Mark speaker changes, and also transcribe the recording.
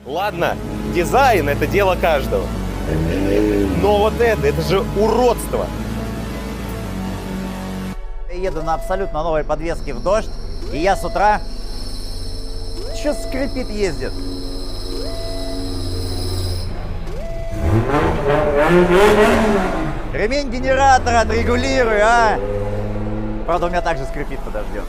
Speaker 1: Ладно, дизайн — это дело каждого. Но вот это же уродство.
Speaker 2: Я еду на абсолютно новой подвеске в дождь, и я с утра... Чё скрипит, ездит? Ремень генератора отрегулируй, а! Правда, у меня также скрипит, подождем.